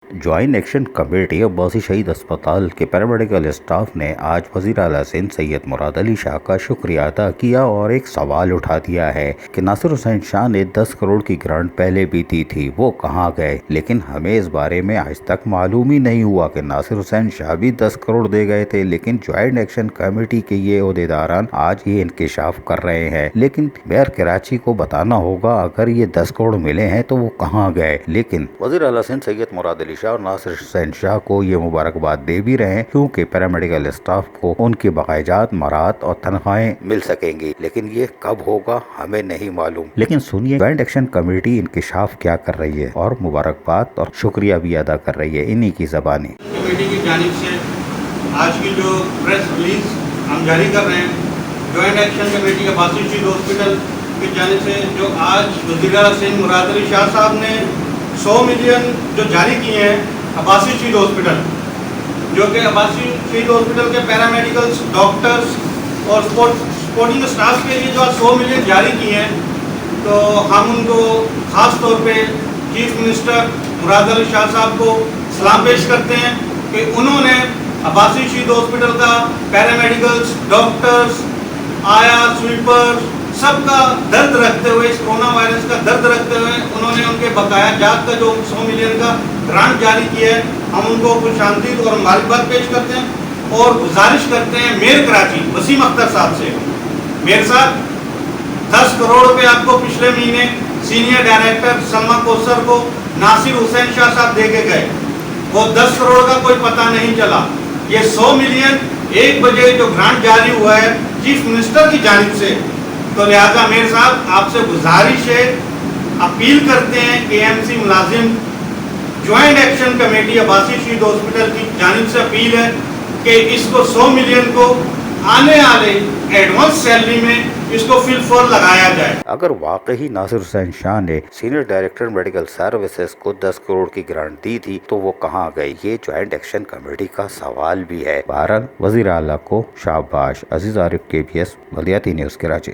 Joint action committee Abbasi शहीद अस्पताल के पैरामेडिकल स्टाफ ने आज वजीर आला सिंध सैयद मुराद अली शाह का शुक्रिया अदा किया और एक सवाल उठा दिया है कि नासिर हुसैन शाह ने 10 करोड़ की ग्रांट पहले भी दी थी, वो कहाँ गए। लेकिन हमें इस बारे में आज तक मालूम ही नहीं हुआ कि नासिर हुसैन शाह भी 10 करोड़ दे गए थे। लेकिन ज्वाइंट एक्शन कमेटी के ये ओहदेदारान आज ये इंकशाफ कर रहे हैं। लेकिन मेयर कराची को बताना होगा अगर ये 10 करोड़ मिले हैं तो वो कहाँ गए। लेकिन वजीर आला सिंध सैयद मुराद अली शाह और नासिर हुसैन शाह को ये मुबारकबाद दे भी रहे हैं क्योंकि पैरामेडिकल स्टाफ को उनकी बाकायजात मराहत और तनख्वाहें मिल सकेंगी। लेकिन ये कब होगा हमें नहीं मालूम। लेकिन सुनिए ज्वाइंट एक्शन कमेटी इंकशाफ क्या कर रही है और मुबारकबाद और शुक्रिया भी अदा कर रही है इन्हीं की ज़बानी। कमेटी की जानिब से आज की जो प्रेस रिलीज हम जारी कर रहे हैं, ज्वाइंट एक्शन कमेटी अब्बासी शहीद हॉस्पिटल की जानिब से जो आज वज़ीर आला सिंध मुराद अली शाह साहब ने 100 मिलियन जो जारी किए हैं अब्बासी शहीद हॉस्पिटल, जो कि अब्बासी शहीद हॉस्पिटल के पैरामेडिकल्स, डॉक्टर्स और सपोर्टिंग स्टाफ के लिए जो 100 मिलियन जारी किए हैं, तो हम उनको ख़ास तौर पे चीफ मिनिस्टर मुराद अली शाह साहब को सलाम पेश करते हैं कि उन्होंने अब्बासी शहीद हॉस्पिटल का पैरामेडिकल्स, डॉक्टर्स, आया, स्वीपर सबका दर्द रखते हुए, इस कोरोना वायरस का दर्द रखते हुए उन्होंने उनके बकाया जात का जो 100 मिलियन का ग्रांट जारी किया है, हम उनको खुशामदीद और मुबारकबाद पेश करते हैं और गुजारिश करते हैं मेयर कराची वसीम अख्तर साहब से, मेयर साहब 10 करोड़ रुपए आपको पिछले महीने सीनियर डायरेक्टर सलमा कौसर को नासिर हुसैन शाह साहब दे के गए, वो 10 करोड़ का कोई पता नहीं चला। ये 100 मिलियन 1 बजे जो ग्रांट जारी हुआ है चीफ मिनिस्टर की जानिब से, तो लिहाजा मेयर साहब आपसे गुजारिश है, अपील करते हैं कि एएमसी मुलाजिम ज्वाइंट एक्शन कमेटी अब्बासी शहीद हॉस्पिटल की जानिब से अपील है कि इसको 100 मिलियन को आने वाले एडवांस सैलरी में इसको फिल फॉर लगाया जाए। अगर वाकई नासिर हुसैन शाह ने सीनियर डायरेक्टर मेडिकल सर्विसेज को 10 करोड़ की ग्रांट दी थी तो वो कहाँ गई, ये ज्वाइंट एक्शन कमेटी का सवाल भी है। बहरहाल वजीर आला को शाबाश। अजीज आरिफ, KBS बल्दियाती न्यूज़, कराची।